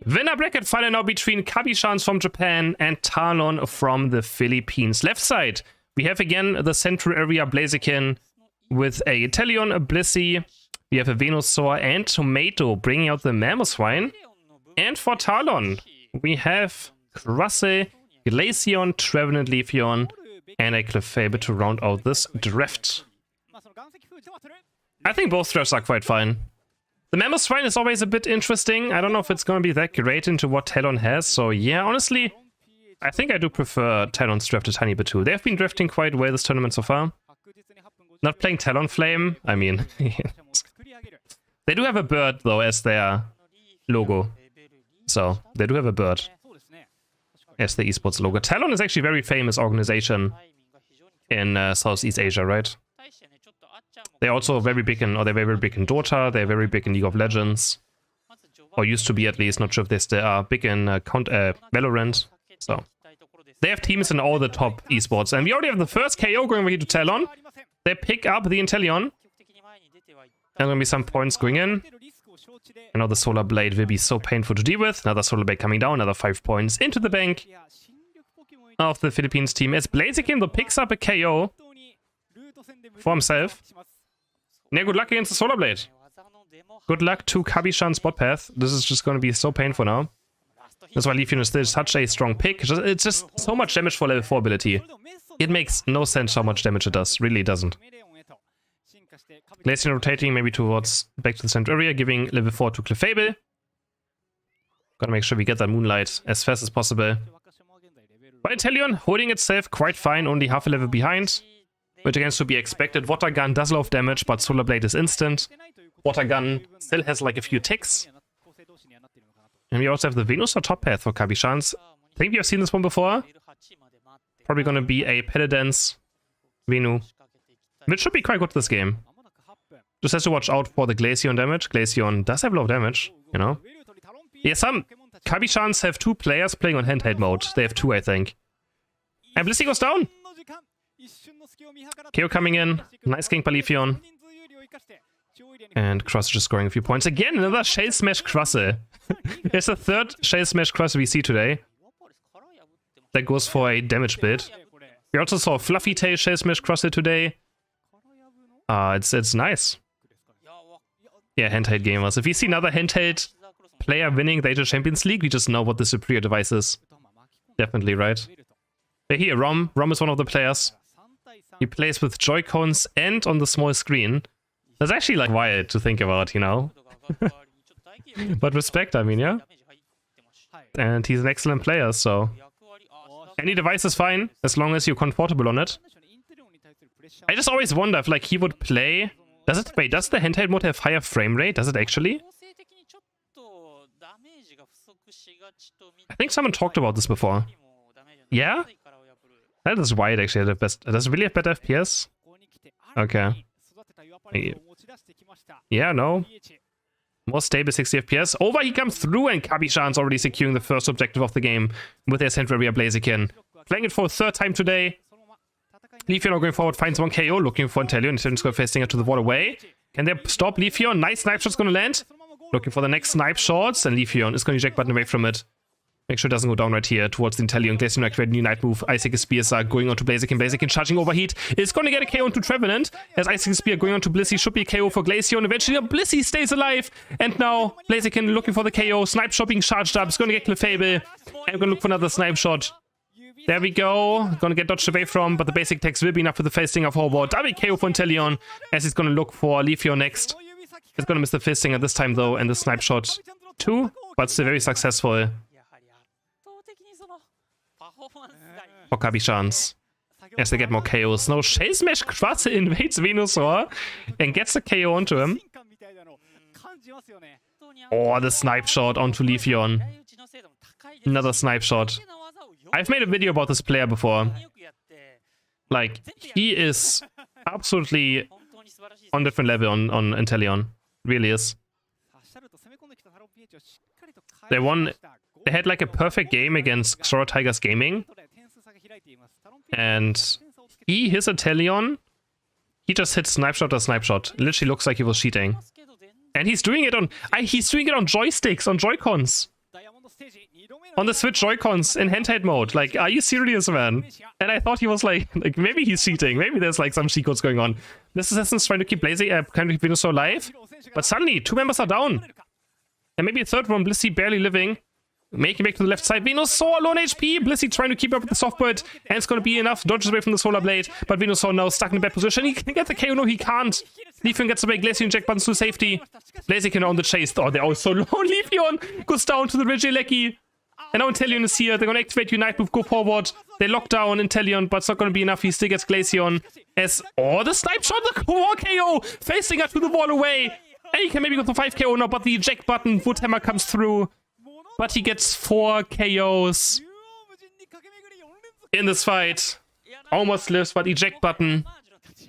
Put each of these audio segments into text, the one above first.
Winner bracket final now between Kabichans from Japan and Talon from the Philippines. Left side, we have again the central area Blaziken with a Talon, a Blissey. We have a Venusaur and Tomato bringing out the Mamoswine. And for Talon, we have Crusse, Glaceon, Trevenant, Leafeon, and a Clefable to round out this draft. I think both drafts are quite fine. The Mamoswine is always a bit interesting. I don't know if it's going to be that great into what Talon has. So yeah, honestly, I think I do prefer Talon's draft a tiny bit too. They've been drafting quite well this tournament so far. Not playing Talonflame, I mean... They do have a bird though as their logo. So, they do have a bird as the esports logo. Talon is actually a very famous organization in Southeast Asia, right? They're also very big in, they're very big in Dota, they're very big in League of Legends. Or used to be at least, not sure if they still are big in Valorant. So, they have teams in all the top esports. And we already have the first KO going over here to Talon. They pick up the Inteleon. There's gonna be some points going in. And now the Solar Blade will be so painful to deal with. Another Solar Blade coming down, another 5 points into the bank of the Philippines team. As Blaziken though picks up a KO for himself. Yeah, good luck against the Solar Blade. Good luck to Kabichans spot path. This is just gonna be so painful now. That's why Leafeon is still such a strong pick. It's just so much damage for level 4 ability. It makes no sense how much damage it does. Really doesn't. Glaceon rotating maybe towards back to the center area, giving level 4 to Clefable. Gotta make sure we get that Moonlight as fast as possible. But Inteleon holding itself quite fine, only half a level behind. Which again is to be expected. Water Gun does a lot of damage, but Solar Blade is instant. Water Gun still has like a few ticks. And we also have the Venusaur top path for Kabichans. I think we have seen this one before. Probably gonna be a Pedidance Venu. Which should be quite good this game. Just has to watch out for the Glaceon damage. Glaceon does have a lot of damage, you know. Yeah, some Kabichans have 2 players playing on handheld mode. They have 2, I think. And Blissey goes down. KO coming in. Nice gank by Leafeon. And Crusse just scoring a few points. Again, another Shell Smash Crusse. It's the 3rd Shell Smash Crusse we see today. That goes for a damage build. We also saw Fluffy Tail Shell Smash Crusse today. It's nice. Yeah, handheld gamers. If we see another handheld player winning the Age of Champions League, we just know what the superior device is. Definitely, right? But here, Rom is one of the players. He plays with Joy-Cons and on the small screen. That's actually like wild to think about, you know? But respect, I mean, yeah? And he's an excellent player, so... Any device is fine, as long as you're comfortable on it. I just always wonder if like he would play... does the handheld mode have higher frame rate? Does it actually? I think someone talked about this before. Yeah? That is wild actually. Does it really have better FPS? Okay. Yeah, no. More stable 60 FPS. Over he comes through and Kabichans already securing the first objective of the game with their Central Area Blaziken. Playing it for a 3rd time today. Leafeon now going forward, finds 1 KO, looking for Inteleon. Inteleon's going facing it to the wall away. Can they stop Leafeon? Nice snipe shot's gonna land. Looking for the next snipe shots, and Leafeon is going to eject button away from it. Make sure it doesn't go down right here towards the Inteleon. Glaceon activated new night move. Icicle Spears are going on to Blaziken. Blaziken charging overheat. It's going to get a KO into Trevenant. As Icicle Spear going on to Blissey. Should be a KO for Glaceon. Eventually, Blissey stays alive. And now, Blaziken looking for the KO. Snipe shot being charged up. It's going to get Clefable. And we're going to look for another snipe shot. There we go. Going to get dodged away from, but the basic attacks will be enough for the facing of Hobart. Double KO for Inteleon. As he's going to look for Leafeon next. He's going to miss the fisting at this time, though. And the snipe shot too. But still very successful. For Kabichans. As they get more KOs. No, Shell Smash Crusse invades Venusaur and gets a KO onto him. Oh, the snipe shot onto Leafeon. Another snipe shot. I've made a video about this player before. Like, he is absolutely on a different level on Inteleon. Really is. They had like a perfect game against Xora Tigers Gaming. And his Inteleon, he just hit snipe shot or snipe shot. It literally looks like he was cheating. And he's doing it on joysticks, on Joy-Cons. on the Switch Joy-Cons in handheld mode. Like, are you serious, man? And I thought he was like maybe he's cheating. Maybe there's like some cheat codes going on. This assassin's trying to keep Blazing, kind of keep Venusaur alive. But suddenly, 2 members are down. And maybe a third one, Blissey barely living. Making back to the left side. Venusaur, low on HP. Blissey trying to keep up with the softbird. And it's going to be enough. Dodges away from the Solar Blade. But Venusaur now stuck in a bad position. He can get the KO. No, he can't. Leafeon gets away. Glaceon Jack buttons to safety. Blaziken on the chase. Oh, they're all so low. Leafeon goes down to the Regieleki. And now Inteleon is here. They're going to activate Unite Move, go forward. They lock down Inteleon, but it's not going to be enough. He still gets Glaceon. As, oh, the snipe shot, the core KO. Facing her to the wall away. And he can maybe go for 5 KO now, but the eject button, Woodhammer comes through. But he gets 4 KOs in this fight. Almost lives, but eject button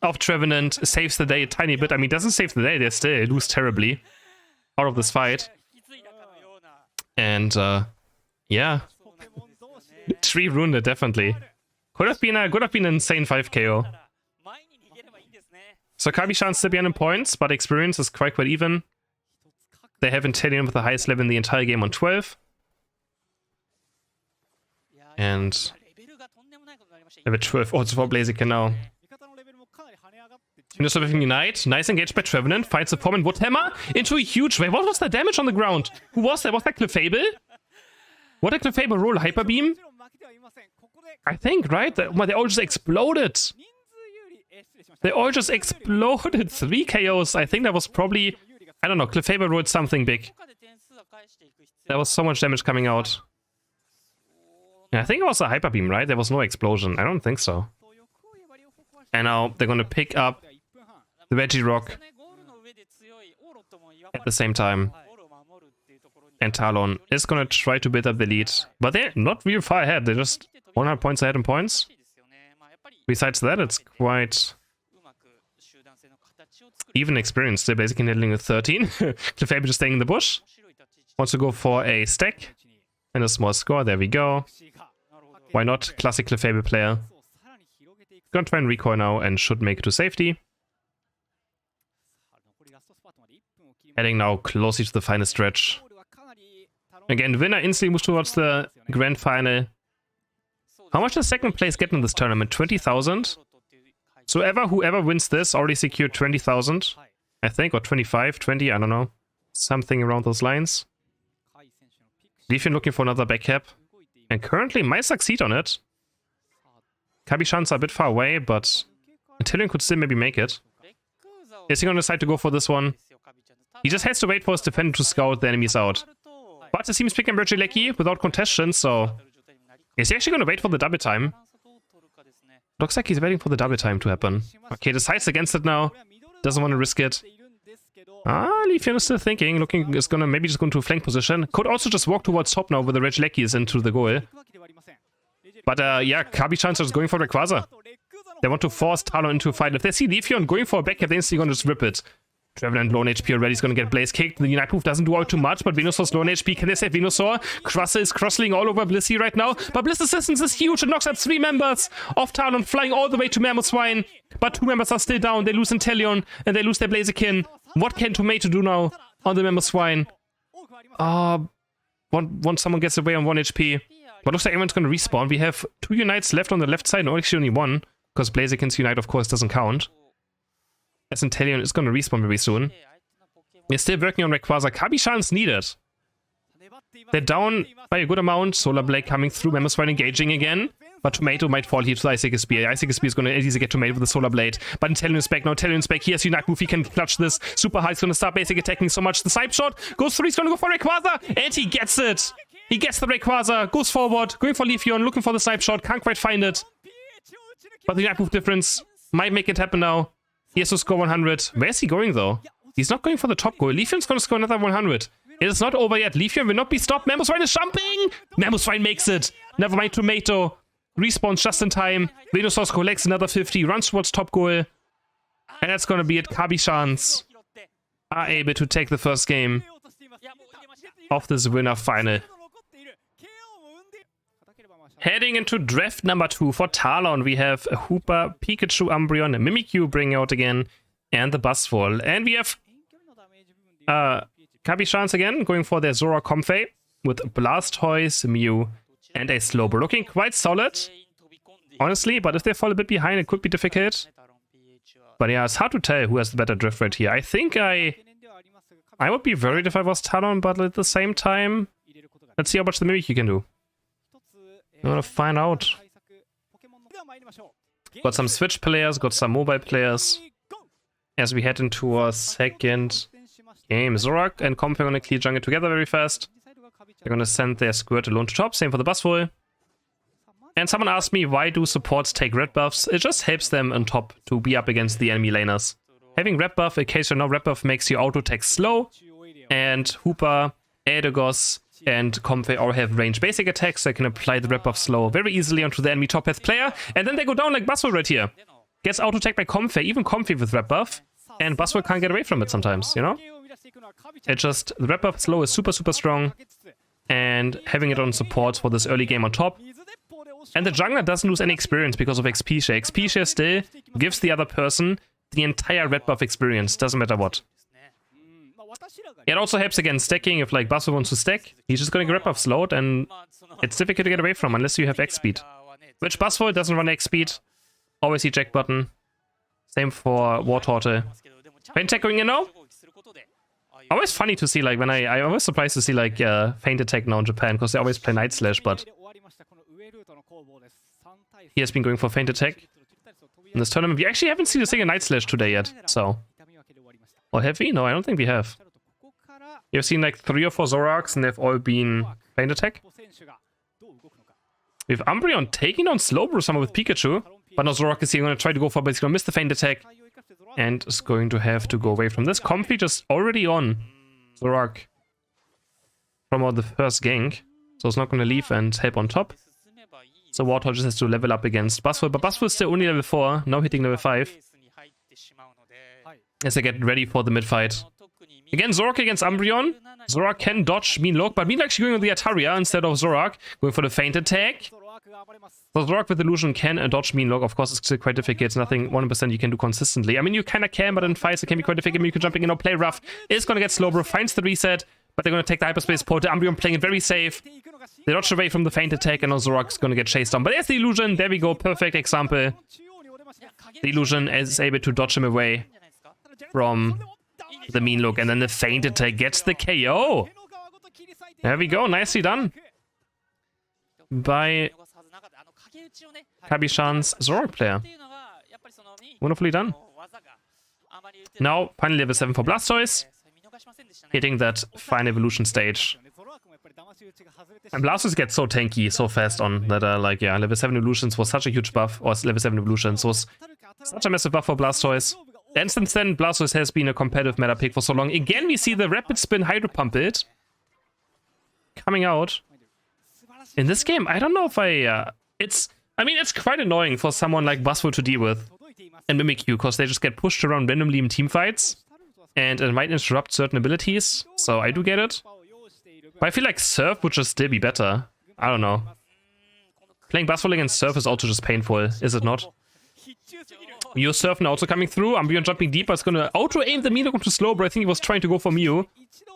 of Trevenant saves the day a tiny bit. I mean, doesn't save the day. They still lose terribly out of this fight. And, yeah. 3 ruined it, definitely. Could have been an insane 5 KO. So Kabichans still behind in points, but experience is quite even. They have Inteleon with the highest level in the entire game on 12. And level 12 also for Blaziken now. Venusaur with Unite. Nice engaged by Trevenant. Fights the form and Woodhammer into a huge wave. What was the damage on the ground? Who was that? Was that Clefable? What did Clefable roll? Hyper Beam? I think, right? They all just exploded. They all just exploded. 3 KOs. I think that was probably... I don't know, Clefable rolled something big. There was so much damage coming out. Yeah, I think it was a Hyper Beam, right? There was no explosion. I don't think so. And now they're going to pick up the Regirock at the same time. And Talon is going to try to build up the lead. But they're not real far ahead. They're just 100 points ahead in points. Besides that, it's quite... even experience. They're basically handling with 13. Clefable just staying in the bush. Wants to go for a stack. And a small score. There we go. Why not? Classic Clefable player. Gonna try and recoil now and should make it to safety. Heading now closely to the final stretch. Again, the winner instantly moves towards the grand final. How much does second place get in this tournament? 20,000? So whoever wins this already secured 20,000, I think, or 25, 20, I don't know. Something around those lines. Leafeon looking for another back cap. And currently might succeed on it. Kabichans are a bit far away, but Inteleon could still maybe make it. Is he going to decide to go for this one? He just has to wait for his defender to scout the enemies out. But it seems picking Regieleki without contestation, so... is he actually going to wait for the double time? Looks like he's waiting for the double time to happen. Okay, decides against it now. Doesn't want to risk it. Leafeon is still thinking. Is gonna maybe just go into a flank position. Could also just walk towards top now with the Regieleki is into the goal. But yeah, Kabichans is going for Rayquaza. They want to force Talon into a fight. If they see Leafeon going for a back cap, they're instantly gonna just rip it. Trevenant low on HP already is going to get Blaze kicked. The Unite Move doesn't do all too much, but Venusaur's low on HP. Can they save Venusaur? Crusher is crossling all over Blissey right now, but Bliss assistance is huge and knocks out 3 members of Talon, flying all the way to Mammothswine. But 2 members are still down. They lose Inteleon, and they lose their Blaziken. What can Tomato do now on the Mammothswine? Once someone gets away on 1 HP. But looks like everyone's going to respawn. We have 2 Unites left on the left side, no, actually only 1, because Blaziken's Unite, of course, doesn't count. As Inteleon is going to respawn very soon. We're still working on Rayquaza. Kabichans need it. They're down by a good amount. Solar Blade coming through. Mammothswine engaging again. But Tomato might fall here to the Icicle Spear. Icicle Spear is going to easily get Tomato with the Solar Blade. But Inteleon is back now. Inteleon is back. He has Unite Move. He can clutch this. Super High is going to start basic attacking so much. The snipe shot goes through. He's going to go for Rayquaza. And he gets it. He gets the Rayquaza. Goes forward. Going for Leafeon. Looking for the snipe shot. Can't quite find it. But the Unite Move difference might make it happen now. He has to score 100. Where is he going, though? He's not going for the top goal. Leafeon's going to score another 100. It is not over yet. Leafeon will not be stopped. Mammothswine is jumping! Mammothswine makes it. Never mind Tomato. Respawns just in time. Venusaur collects another 50. Runs towards top goal. And that's going to be it. Kabichans are able to take the first game of this winner final. Heading into draft number 2 for Talon, we have a Hooper, Pikachu, Umbreon, Mimikyu bring out again, and the Buzzwole. And we have Kabichans again, going for their Zora Comfey. with Blastoise, Mew, and a Slowbro. Looking quite solid, honestly, but if they fall a bit behind, it could be difficult. But yeah, it's hard to tell who has the better drift rate here. I think I would be worried if I was Talon, but at the same time, let's see how much the Mimikyu can do. I'm gonna find out. Got some Switch players, got some mobile players. As we head into our second game, Zorak and Comp are gonna clear jungle together very fast. They're gonna send their Squirt alone to top, same for the Buzzwole. And someone asked me, why do supports take red buffs? It just helps them on top to be up against the enemy laners. Having red buff, in case you know, red buff makes your auto attack slow, and Hoopa, Eldegoss, and Comfey all have range basic attacks, so I can apply the red buff slow very easily onto the enemy top path player, and then they go down like Buzzwole right here. Gets auto attacked by Comfey, even Comfey with red buff, and Buzzwole can't get away from it sometimes, you know? It just, the red buff slow is super strong, and having it on support for this early game on top. And the jungler doesn't lose any experience because of XP share. XP share still gives the other person the entire red buff experience, doesn't matter what. It also helps against stacking. If like Buzzwole wants to stack, he's just going to get red buff slowed, and it's difficult to get away from unless you have X speed. Which Buzzwole doesn't run X speed. Always eject button. Same for Wartortle. Feint attack going in now? Always funny to see, like, when I'm always surprised to see like Feint attack now in Japan, because they always play Night Slash, but he has been going for Feint attack in this tournament. We actually haven't seen a single Night Slash today yet, so. Or have we? No, I don't think we have. You've seen like 3 or 4 Zoraks, and they've all been Feint attack. We have Umbreon taking on Slowbro somehow with Pikachu, but now Zorak is here going to try to go for, but he's going to miss the Feint attack, and is going to have to go away from this. Comfy just already on Zorak from the first gank, so it's not going to leave and help on top. So Warthog just has to level up against Buzzwole, but Buzzwole is still only level 4, now hitting level 5. As they get ready for the mid-fight. Again, Zorak against Umbreon. Zorak can dodge Mean Look, but Mean actually going on the Ataria instead of Zorak, going for the Feint attack. So Zorak with Illusion can dodge Mean Look. Of course, it's still quite difficult. It's nothing 100% you can do consistently. I mean, you kind of can, but in fights it can be quite difficult. You can jumping in or play rough. Is going to get Slowbro, finds the reset, but they're going to take the Hyperspace Portal. Umbreon playing it very safe. They dodge away from the Feint attack, and now Zorak's going to get chased down. But there's the Illusion. There we go. Perfect example. The Illusion is able to dodge him away from the Mean Look, and then the Feint attack gets the KO. There we go. Nicely done by Kabichans Zorak player. Wonderfully done. Now, finally level 7 for Blastoise. Hitting that fine evolution stage. And Blastoise gets so tanky so fast on that, like, yeah, level 7 evolutions was such a huge buff, or level 7 evolutions was such a massive buff for Blastoise. And since then, Blastoise has been a competitive meta pick for so long. Again, we see the Rapid Spin Hydro Pump build coming out. In this game, I don't know if I mean, it's quite annoying for someone like Buzzwole to deal with and Mimikyu, because they just get pushed around randomly in team fights, and it might interrupt certain abilities, so I do get it. But I feel like Surf would just still be better. I don't know. Playing Buzzwole against Surf is also just painful, is it not? Mew Surf now also coming through. Umbreon jumping deeper. It's going to auto-aim the Mean Look onto Slowbro. I think he was trying to go for Mew,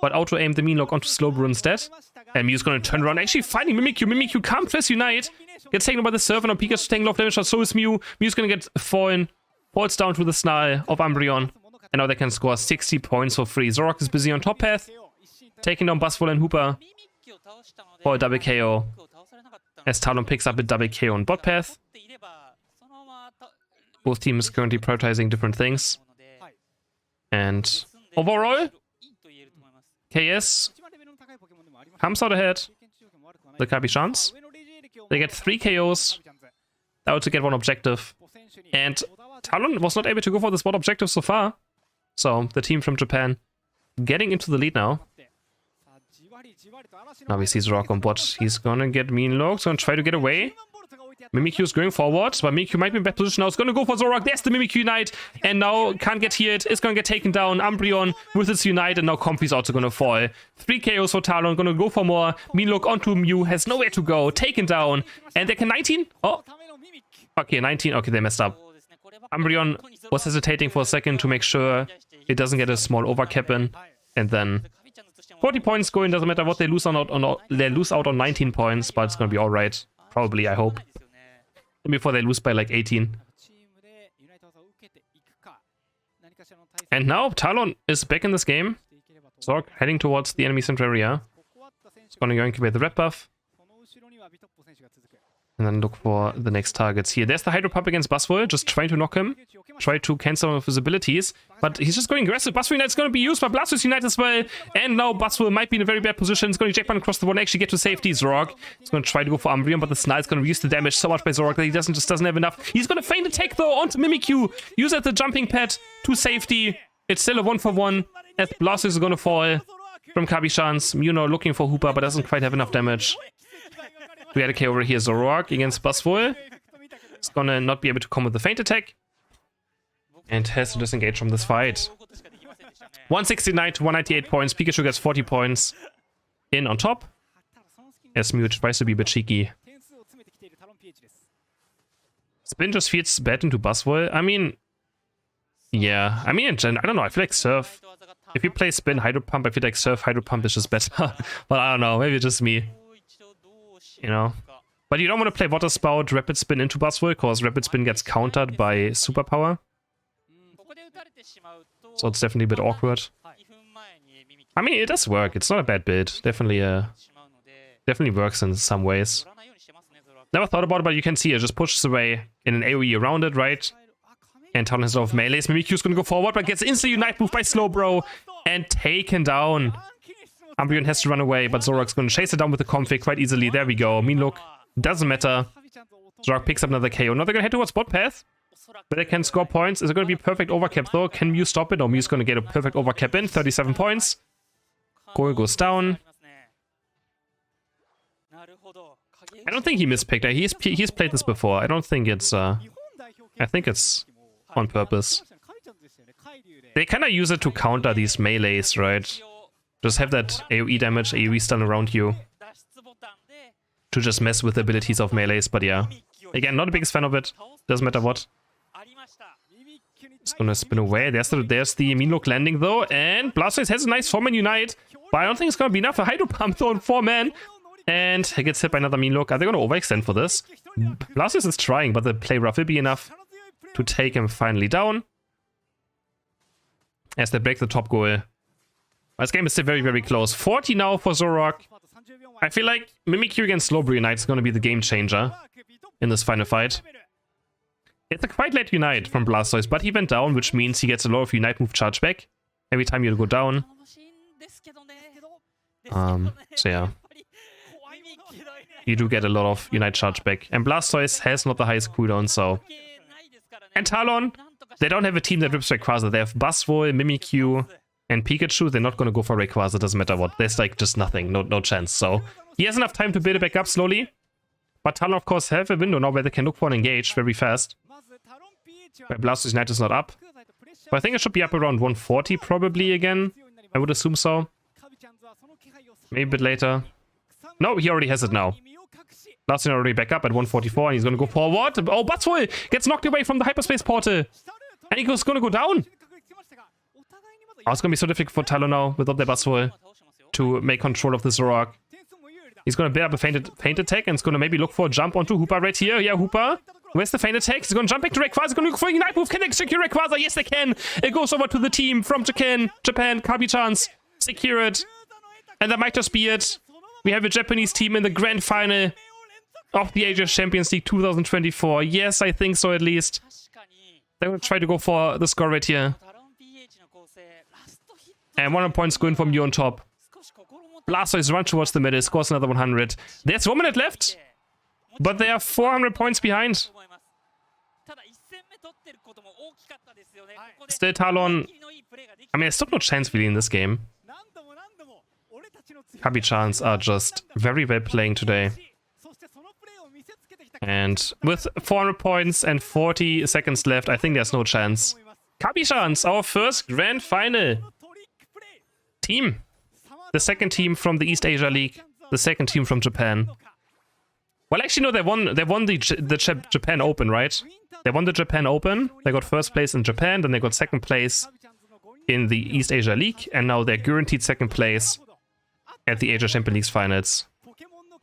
but auto-aim the Mean Look onto Slowbro instead. And Mew's going to turn around, actually finding Mimikyu. Mimikyu can't first unite. Gets taken by the Surf, and now Pikachu's taking a lot of damage, so is Mew. Mew's going to get falls down to the snarl of Umbreon. And now they can score 60 points for free. Zorak is busy on top path, taking down Buzzwole and Hoopa for a double KO. As Talon picks up a double KO on bot path. Both teams currently prioritizing different things. And overall, KS comes out ahead. The Kabichans. They get 3 KOs. They also get 1 objective. And Talon was not able to go for this 1 objective so far. So the team from Japan getting into the lead now. Now we see Zorak on bot. He's gonna get Mean Look, gonna try to get away. Mimikyu is going forward, but Mimikyu might be in bad position now. It's gonna go for Zorak. There's the Mimikyu Unite, and now can't get healed. It's gonna get taken down. Umbreon with its Unite, and now Comfy's also gonna fall. 3 KOs for Talon, gonna go for more. Mean Look onto Mew, has nowhere to go. Taken down, and they can 19? Oh, okay, 19. Okay, they messed up. Umbreon was hesitating for a second to make sure it doesn't get a small overcap in, and then 40 points going, doesn't matter what they lose they lose out on 19 points, but it's gonna be alright. Probably, I hope. Before they lose by like 18. And now Talon is back in this game. Zorg heading towards the enemy center area. He's gonna incubate the red buff. And then look for the next targets here. There's the Hydro Pump against Buzzwole, just trying to knock him. Try to cancel some of his abilities. But he's just going aggressive. Buzzwole Unite is going to be used by Blastoise Unite as well. And now Buzzwole might be in a very bad position. He's going to Jackpot across the board and actually get to safety. Zorg. He's going to try to go for Umbreon, but the Snarl is going to reduce the damage so much by Zorg that he just doesn't have enough. He's going to feint attack though onto Mimikyu. Use it as the jumping pad to safety. It's still a 1-for-1 as Blastoise is going to fall from Kabichans. Muno looking for Hooper, but doesn't quite have enough damage. We had a K over here, Zorg against Buzzwole. He's gonna not be able to come with the feint attack. And has to disengage from this fight. 169 to 198 points. Pikachu gets 40 points in on top. As Mew tries to be a bit cheeky. Spin just feeds bad into Buzzwole. I mean... Yeah, I mean in general, I don't know, I feel like Surf... If you play Spin Hydro Pump, I feel like Surf Hydro Pump is just better. But I don't know, maybe it's just me. You know, but you don't want to play Water Spout Rapid Spin into Buzzwole, because Rapid Spin gets countered by Superpower. So it's definitely a bit awkward. I mean, it does work. It's not a bad build. Definitely works in some ways. Never thought about it, but you can see it just pushes away in an AoE around it, right? And Talon has a lot of melees. Mimikyu's gonna go forward, but gets instantly Unite moved by Slowbro and taken down. Umbreon has to run away, but Zorog's going to chase it down with the config quite easily. There we go. Mean look. Doesn't matter. Zorog picks up another KO. Now they're going to head towards bot path, but they can score points. Is it going to be perfect overcap though? Can Mew stop it? Or Mew's going to get a perfect overcap in. 37 points. Goal goes down. I don't think he mispicked. He's played this before. I don't think it's... I think it's on purpose. They kind of use it to counter these melees, right? Just have that AoE damage, AoE stun around you. To just mess with the abilities of melees, but yeah. Again, not the biggest fan of it. Doesn't matter what. It's gonna spin away. There's the mean look landing though. And Blastoise has a nice 4-man Unite. But I don't think it's gonna be enough. A Hydro Pump though on 4-man. And he gets hit by another mean look. Are they gonna overextend for this? Blastoise is trying, but the play rough will be enough to take him finally down. As they break the top goal. This game is still very, very close. 40 now for Zorog. I feel like Mimikyu against Slowbro Unite is going to be the game changer in this final fight. It's a quite late Unite from Blastoise, but he went down, which means he gets a lot of Unite move charge back every time you go down. So yeah. You do get a lot of Unite charge back. And Blastoise has not the highest cooldown, so... And Talon, they don't have a team that rips Rayquaza. They have Buzzwole, Mimikyu, and Pikachu. They're not going to go for Rayquaza, doesn't matter what. There's like just nothing, no chance. So he has enough time to build it back up slowly. But Talon, of course, have a window now where they can look for an engage very fast. Where Blastoise Unite is not up. But I think it should be up around 140 probably again. I would assume so. Maybe a bit later. No, he already has it now. Blastoise already back up at 144 and he's going to go forward. Oh, Buzzwole gets knocked away from the hyperspace portal. And he's going to go down. Oh, it's going to be so difficult for Talon now without the Buzzwole to make control of this Zorog. He's going to build up a feint attack and it's going to maybe look for a jump onto Hooper right here. Yeah, Hooper. Where's the feint attack? He's going to jump back to Rayquaza. He's going to look for a Unite move. Can they secure Rayquaza? Yes, they can. It goes over to the team from Japan. Kabichans secure it. And that might just be it. We have a Japanese team in the grand final of the Asia Champions League 2024. Yes, I think so at least. They're going to try to go for the score right here. And 100 points going from you on top. Blastoise run towards the middle, scores another 100. There's 1 minute left, but they are 400 points behind. Still Talon. I mean, there's still no chance really in this game. Kabichans are just very well playing today. And with 400 points and 40 seconds left, I think there's no chance. Kabichans, our first grand final team. The second team from the East Asia League. The second team from Japan. Well, actually, no, they won the Japan Open, right? They won the Japan Open. They got first place in Japan, then they got second place in the East Asia League, and now they're guaranteed second place at the Asia Champions League finals.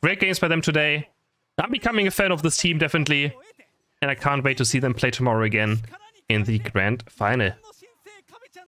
Great games by them today. I'm becoming a fan of this team, definitely. And I can't wait to see them play tomorrow again in the grand final.